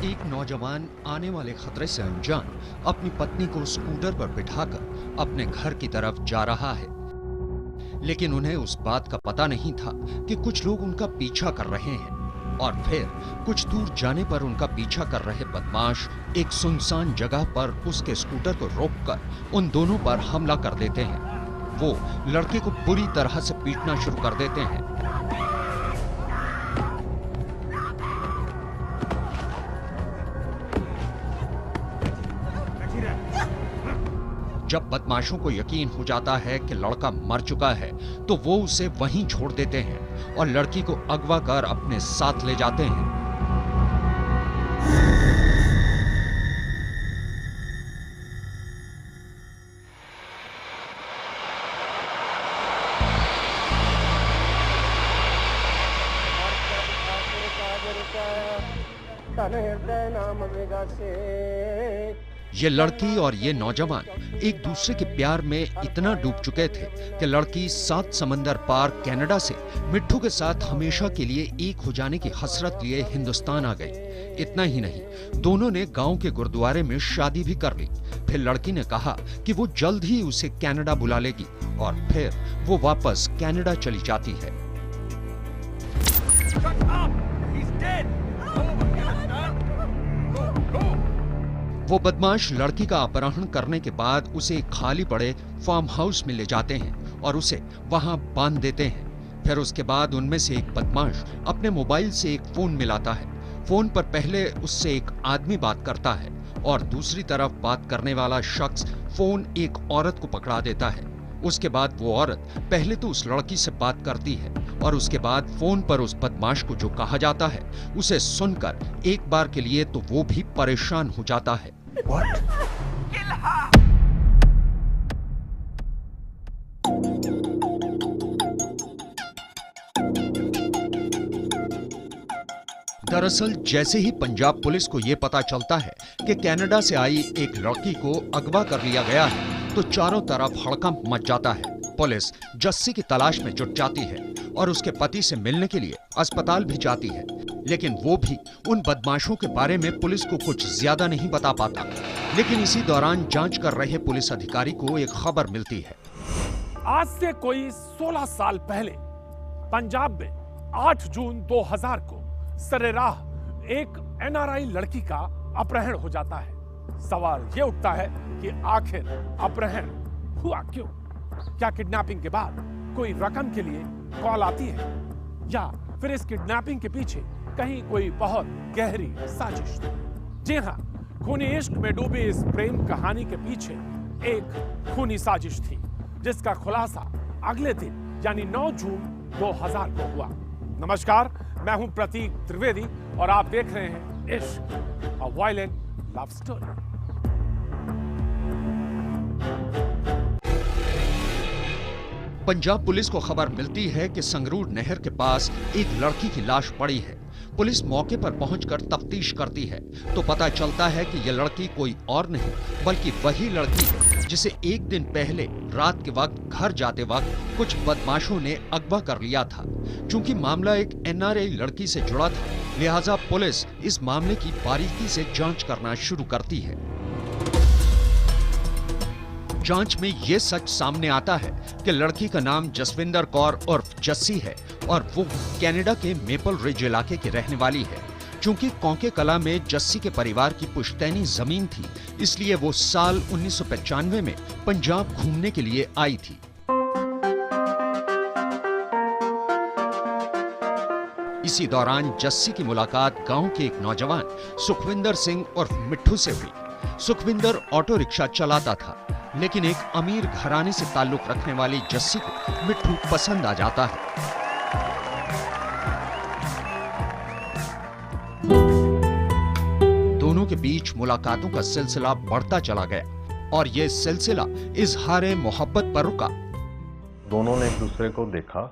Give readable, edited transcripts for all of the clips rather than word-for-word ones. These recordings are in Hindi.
एक नौजवान आने वाले खतरे से अनजान अपनी पत्नी को स्कूटर पर बिठाकर अपने घर की तरफ जा रहा है, लेकिन उन्हें उस बात का पता नहीं था कि कुछ लोग उनका पीछा कर रहे हैं। और फिर कुछ दूर जाने पर उनका पीछा कर रहे बदमाश एक सुनसान जगह पर उसके स्कूटर को रोककर उन दोनों पर हमला कर देते हैं। वो लड़के को बुरी तरह से पीटना शुरू कर देते हैं। जब बदमाशों को यकीन हो जाता है कि लड़का मर चुका है, तो वो उसे वहीं छोड़ देते हैं और लड़की को अगवा कर अपने साथ ले जाते हैं। ये लड़की और ये नौजवान एक दूसरे के प्यार में इतना डूब चुके थे कि लड़की 7 समंदर पार कनाडा से मिट्ठू के साथ हमेशा के लिए एक हो जाने की हसरत लिए हिंदुस्तान आ गई। इतना ही नहीं, दोनों ने गांव के गुरुद्वारे में शादी भी कर ली। फिर लड़की ने कहा कि वो जल्द ही उसे कनाडा बुला लेगी और फिर वो वापस कनाडा चली जाती है। वो बदमाश लड़की का अपहरण करने के बाद उसे एक खाली पड़े फार्म हाउस में ले जाते हैं और उसे वहां बांध देते हैं। फिर उसके बाद उनमें से एक बदमाश अपने मोबाइल से एक फोन मिलाता है। फोन पर पहले उससे एक आदमी बात करता है और दूसरी तरफ बात करने वाला शख्स फोन एक औरत को पकड़ा देता है। उसके बाद वो औरत पहले तो उस लड़की से बात करती है और उसके बाद फोन पर उस बदमाश को जो कहा जाता है उसे सुनकर एक बार के लिए तो वो भी परेशान हो जाता है। What? दरअसल जैसे ही पंजाब पुलिस को यह पता चलता है कि कनाडा से आई एक लड़की को अगवा कर लिया गया है, तो चारों तरफ हड़कंप मच जाता है। पुलिस जस्सी की तलाश में जुट जाती है और उसके पति से मिलने के लिए अस्पताल भी जाती है, लेकिन वो भी उन बदमाशों के बारे में पुलिस को कुछ ज्यादा नहीं बता पाता। लेकिन इसी दौरान जांच कर रहे पुलिस अधिकारी को एक खबर मिलती है। आज से कोई 16 साल पहले पंजाब में 8 जून 2000 को सरेराह एक एनआरआई लड़की का अपहरण हो जाता है। सवाल ये उठता है कि आखिर अपहरण हुआ क्यों? क्या किडनैपिंग के बाद कोई रकम के लिए कॉल आती है या फिर इस किडनैपिंग के पीछे कहीं कोई बहुत गहरी साजिश थी? जी हां, खूनी इश्क में डूबी इस प्रेम कहानी के पीछे एक खूनी साजिश थी, जिसका खुलासा अगले दिन यानी 9 जून 2000 को हुआ। नमस्कार, मैं हूं प्रतीक त्रिवेदी और आप देख रहे हैं इश्क, अ violent love story. Punjab police को खबर मिलती है कि संगरूर नहर के पास एक लड़की की लाश पड़ी है। पुलिस मौके पर पहुंचकर तफ्तीश करती है तो पता चलता है कि यह लड़की कोई और नहीं बल्कि वही लड़की है जिसे एक दिन पहले रात के वक्त घर जाते वक्त कुछ बदमाशों ने अगवा कर लिया था। चूंकि मामला एक एनआरआई लड़की से जुड़ा था, लिहाजा पुलिस इस मामले की बारीकी से जांच करना शुरू करती है। जांच में यह सच सामने आता है कि लड़की का नाम जसविंदर कौर उर्फ जस्सी है और वो कनाडा के मेपल रिज इलाके की रहने वाली है। चूंकि कौके कला में जस्सी के परिवार की पुश्तैनी जमीन थी, इसलिए वो साल 1995 में पंजाब घूमने के लिए आई थी। इसी दौरान जस्सी की मुलाकात गांव के एक नौजवान सुखविंदर सिंह उर्फ मिट्ठू से हुई। सुखविंदर ऑटो रिक्शा चलाता था, लेकिन एक अमीर घराने से ताल्लुक रखने वाली जस्सी को मिट्ठू पसंद आ जाता है। दोनों के बीच मुलाकातों का सिलसिला बढ़ता चला गया और यह सिलसिला इजहार मोहब्बत पर रुका। दोनों ने एक दूसरे को देखा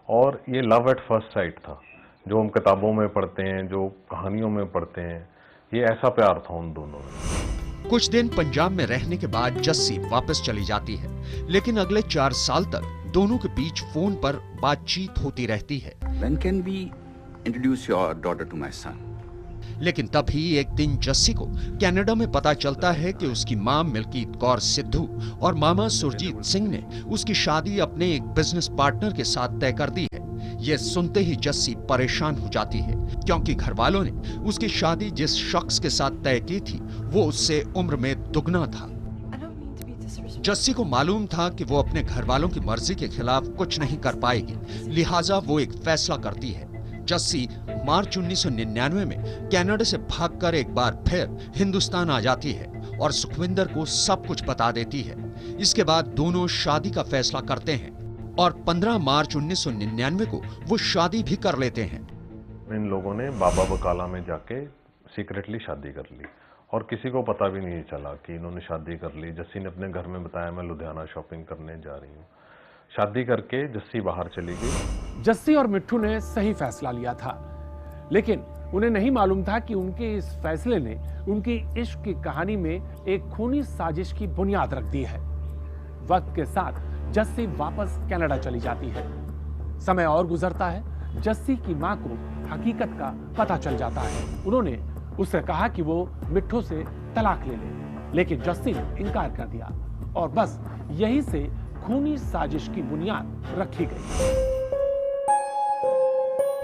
और ये लव एट फर्स्ट साइट था, जो हम किताबों में पढ़ते हैं, जो कहानियों में पढ़ते हैं। ये ऐसा प्यार था उन दोनों में। कुछ दिन पंजाब में रहने के बाद जस्सी वापस चली जाती है, लेकिन अगले 4 साल तक दोनों के बीच फोन पर बातचीत होती रहती है। When can we introduce your daughter to my son? लेकिन तभी एक दिन जस्सी को कनाडा में पता चलता है कि उसकी मां मिल्कीत कौर सिद्धू और मामा सुरजीत सिंह ने उसकी शादी अपने एक बिजनेस पार्टनर के साथ तय कर दी है। यह सुनते ही जस्सी परेशान हो जाती है, क्योंकि घर वालों ने उसकी शादी जिस शख्स के साथ तय की थी वो उससे उम्र में दुगना था। जस्सी को मालूम था कि वो अपने घर वालों की मर्जी के खिलाफ कुछ नहीं कर पाएगी, लिहाजा वो एक फैसला करती है। जस्सी मार्च 1999 में कनाडा से भागकर एक बार फिर हिंदुस्तान आ जाती है और सुखविंदर को सब कुछ बता देती है। इसके बाद दोनों शादी का फैसला करते हैं और 15 मार्च 1999 को वो शादी भी कर लेते हैं। इन लोगों ने बाबा बकाला में जाके सीक्रेटली शादी कर ली और किसी को पता भी नहीं चला कि इन्होंने शादी कर ली। जस्सी ने अपने घर में बताया मैं लुधियाना शॉपिंग करने जा रही हूँ। शादी करके जस्सी बाहर चली गई। जस्सी और मिट्ठू ने सही फैसला लिया था, लेकिन उन्हें नहीं मालूम था कि उनके इस फैसले ने उनकी इश्क की कहानी में एक खूनी साजिश की बुनियाद रख दी है। वक्त के साथ जस्सी वापस कनाडा चली जाती है। समय और गुजरता है। जस्सी की मां को हकीकत का पता चल जाता है। उन्होंने उससे कहा कि वो मिट्ठू से तलाक ले ले, लेकिन जस्सी ने इनकार कर दिया और बस यही से खूनी साजिश की बुनियाद रखी गई।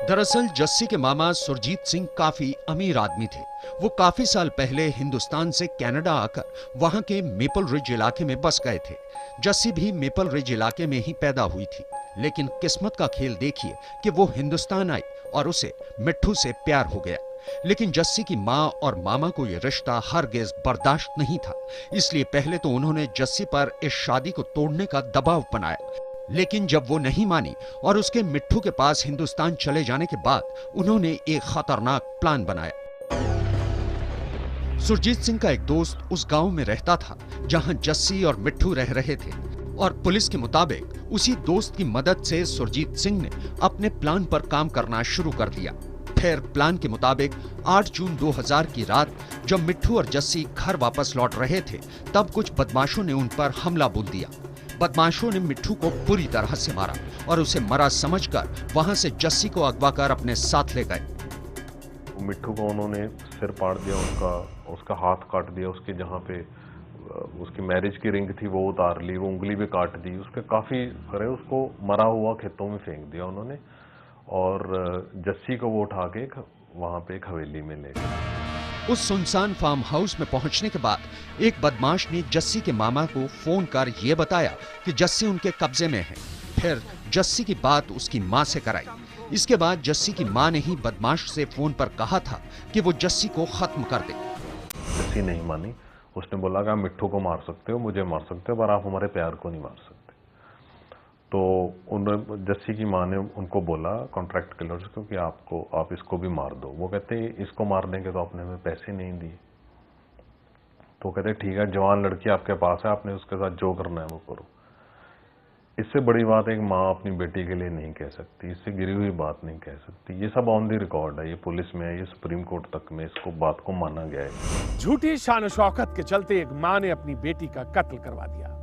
दरअसल जस्सी के मामा सुरजीत सिंह काफी अमीर आदमी थे। वो काफी साल पहले हिंदुस्तान से कनाडा आकर वहां के मेपल रिज इलाके में बस गए थे। जस्सी भी मेपल रिज इलाके में ही पैदा हुई थी, लेकिन किस्मत का खेल देखिए कि वो हिंदुस्तान आई और उसे मिट्ठू से प्यार हो गया। लेकिन जस्सी की मां और मामा को यह रिश्ता हरगिज बर्दाश्त नहीं था, इसलिए पहले तो उन्होंने जस्सी पर इस शादी को तोड़ने का दबाव बनाया। लेकिन जब वो नहीं मानी और उसके मिट्ठू के पास हिंदुस्तान चले जाने के बाद उन्होंने एक खतरनाक प्लान बनाया। सुरजीत सिंह का एक दोस्त उस गांव में रहता था जहां जस्सी और मिट्ठू रह रहे थे और पुलिस के मुताबिक उसी दोस्त की मदद से सुरजीत सिंह ने अपने प्लान पर काम करना शुरू कर दिया। फिर प्लान के मुताबिक 8 जून 2000 की रात जब मिट्ठू और जस्सी घर वापस लौट रहे थे, तब कुछ बदमाशों ने उन पर हमला बोल दिया। बदमाशों ने मिट्ठू को पूरी तरह से मारा और उसे मरा समझकर वहां से जस्सी को अगवा कर अपने साथ ले गए। मिट्ठू को उन्होंने सिर पाड़ दिया, उसका हाथ काट दिया, उसके जहाँ पे उसकी मैरिज की रिंग थी वो उतार ली, वो उंगली भी काट दी, उसके काफी करे, उसको मरा हुआ खेतों में फेंक दिया उन्होंने और जस्सी को वो उठा के वहां पे एक हवेली में ले गए। उस सुनसान फार्म हाउस में पहुंचने के बाद एक बदमाश ने जस्सी के मामा को फोन कर यह बताया कि जस्सी उनके कब्जे में है। फिर जस्सी की बात उसकी मां से कराई। इसके बाद जस्सी की मां ने ही बदमाश से फोन पर कहा था कि वो जस्सी को खत्म कर दे। जस्सी नहीं मानी। उसने बोला कि आप मिट्ठू को मार सकते हो, मुझे मार सकते हो, पर आप हमारे प्यार को नहीं मार सकते। तो जस्सी की मां ने उनको बोला कॉन्ट्रैक्ट किलर्स को कि आप इसको भी मार दो। वो कहते इसको मारने के तो आपने हमें पैसे नहीं दिए। तो कहते ठीक है, जवान लड़की आपके पास है, आपने उसके साथ जो करना है वो करो। इससे बड़ी बात एक माँ अपनी बेटी के लिए नहीं कह सकती, इससे गिरी हुई बात नहीं कह सकती। ये सब ऑन द रिकॉर्ड है, ये पुलिस में है, ये सुप्रीम कोर्ट तक में इसको बात को माना गया है। झूठी शान शौकत के चलते एक मां ने अपनी बेटी का कत्ल करवा दिया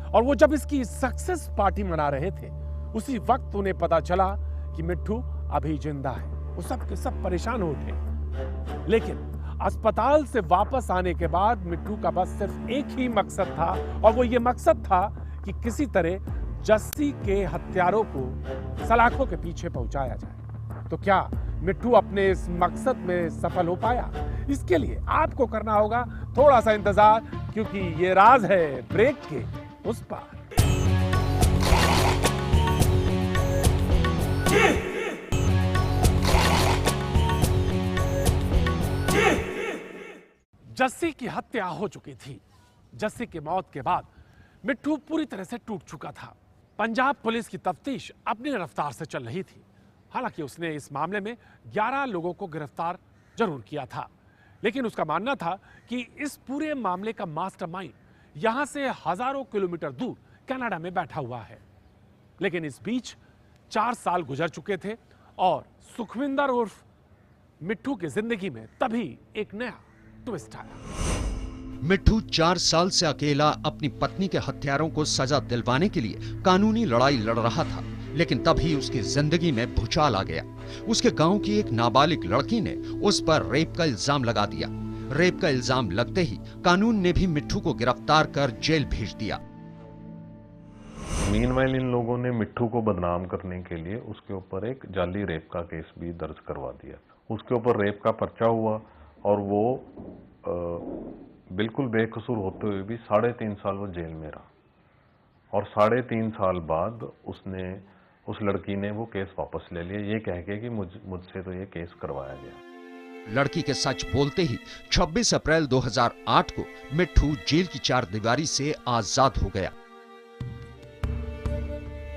और वो जब इसकी सक्सेस पार्टी मना रहे थे, उसी वक्त उन्हें पता चला कि मिट्ठू अभी जिंदा है। वो सब के सब परेशान हो उठे। लेकिन अस्पताल से वापस आने के बाद मिट्ठू का बस सिर्फ एक ही मकसद था और वो ये मकसद था कि किसी तरह जस्सी के हत्यारों को सलाखों के पीछे पहुंचाया जाए। तो क्या मिट्ठू अपने इस मकसद में सफल हो पाया? इसके लिए आपको करना होगा थोड़ा सा इंतजार, क्योंकि ये राज है ब्रेक के उस पार। जस्सी की हत्या हो चुकी थी। जस्सी की मौत के बाद मिट्ठू पूरी तरह से टूट चुका था। पंजाब पुलिस की तफ्तीश अपनी रफ्तार से चल रही थी। हालांकि उसने इस मामले में 11 लोगों को गिरफ्तार जरूर किया था, लेकिन उसका मानना था कि इस पूरे मामले का मास्टरमाइंड यहां से हजारों किलोमीटर दूर कनाडा में बैठा हुआ है। लेकिन इस बीच 4 साल गुजर चुके थे और सुखविंदर उर्फ मिट्ठू की जिंदगी में तभी एक नया ट्विस्ट आया। मिट्ठू 4 साल से अकेला अपनी पत्नी के हत्यारों को सजा दिलवाने के लिए कानूनी लड़ाई लड़ रहा था। लेकिन तभी उसकी जिंदगी में भूचाल आ गया। उसके गांव की एक नाबालिग लड़की ने उस पर रेप का इल्जाम लगा दिया। रेप का इल्जाम लगते ही कानून ने भी मिट्ठू को गिरफ्तार कर जेल भेज दिया। मीनवाइल इन लोगों ने मिट्ठू को बदनाम करने के लिए उसके ऊपर एक जाली रेप का केस भी दर्ज करवा दिया। उसके ऊपर रेप का पर्चा हुआ और वो बिल्कुल बेकसूर होते हुए भी 3.5 साल वो जेल में रहा, और 3.5 साल बाद उस लड़की ने वो केस वापस ले लिया, ये कह के कि मुझसे तो ये केस करवाया गया। लड़की के सच बोलते ही 26 अप्रैल 2008 को मिट्ठू जेल की चारदीवारी से आजाद हो गया।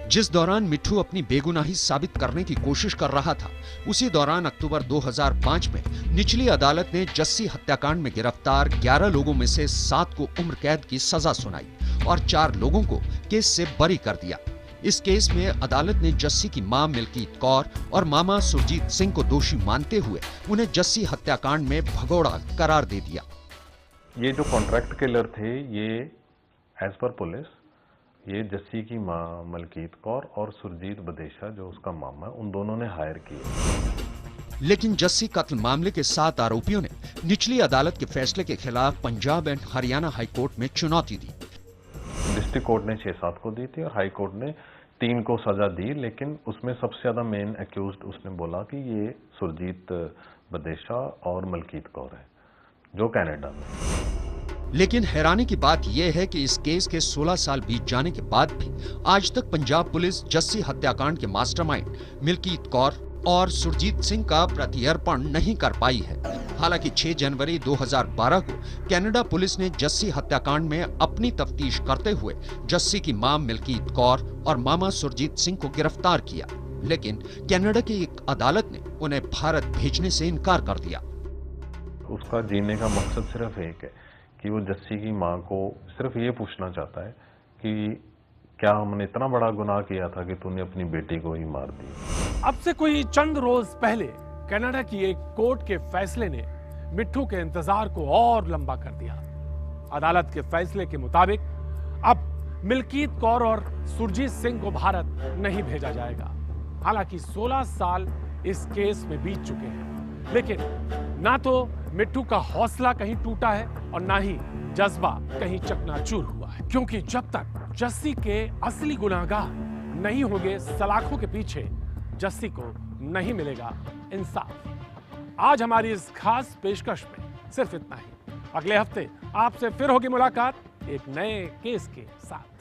जिस दौरान मिट्ठू अपनी बेगुनाही साबित करने की कोशिश कर रहा था, उसी दौरान अक्टूबर 2005 में निचली अदालत ने जस्सी हत्याकांड में गिरफ्तार 11 लोगों में से 7 को उम्र कैद की सजा सुनाई और 4 लोगों को केस से बरी कर दिया। इस केस में अदालत ने जस्सी की मां मिल्कीत कौर और मामा सुरजीत सिंह को दोषी मानते हुए उन्हें जस्सी हत्याकांड में भगोड़ा करार दे दिया। ये जो कॉन्ट्रैक्ट किलर थे, ये एज पर पुलिस ये जस्सी की मां मलकीत कौर और सुरजीत बदेशा जो उसका मामा है, उन दोनों ने हायर किए। लेकिन जस्सी कत्ल मामले के 7 आरोपियों ने निचली अदालत के फैसले के खिलाफ Punjab and Haryana high court में चुनौती दी। डिस्ट्रिक्ट कोर्ट ने 6-7 को दी थी और हाई कोर्ट ने 3 को सजा दी, लेकिन उसमें सबसे ज्यादा मेन एक्यूज्ड उसने बोला कि ये सुरजीत बदेशा और मलकीत कौर है जो कनाडा में। लेकिन हैरानी की बात यह है कि इस केस के 16 साल बीत जाने के बाद भी आज तक पंजाब पुलिस जस्सी हत्याकांड के मास्टरमाइंड मिल्कीत कौर और सुरजीत सिंह का प्रत्यर्पण नहीं कर पाई है। हालांकि 6 जनवरी 2012 को कनाडा पुलिस ने जस्सी हत्याकांड में अपनी तफ्तीश करते हुए जस्सी की मां मिल्कीत कौर और मामा सुरजीत सिंह को गिरफ्तार किया, लेकिन कनाडा की एक अदालत ने उन्हें भारत भेजने से इनकार कर दिया। उसका जीने का मकसद सिर्फ एक है कि वो जस्सी की मां को सिर्फ ये पूछना चाहता है कि क्या हमने इतना बड़ा गुनाह किया था कि तूने अपनी बेटी को ही मार दी। अब से कोई चंद रोज पहले कनाडा की एक कोर्ट के फैसले ने मिट्ठू के इंतजार को और लंबा कर दिया। अदालत के फैसले के मुताबिक अब मिल्कीत कौर और सुरजीत सिंह को भारत नहीं भेजा जाएगा। हालांकि 16 साल इस केस में बीत चुके हैं, लेकिन ना तो मिट्ठू का हौसला कहीं टूटा है और ना ही जज्बा कहीं चकनाचूर हुआ है, क्योंकि जब तक जस्सी के असली गुनाहगार नहीं होंगे सलाखों के पीछे, जस्सी को नहीं मिलेगा इंसाफ। आज हमारी इस खास पेशकश में सिर्फ इतना ही। अगले हफ्ते आपसे फिर होगी मुलाकात एक नए केस के साथ।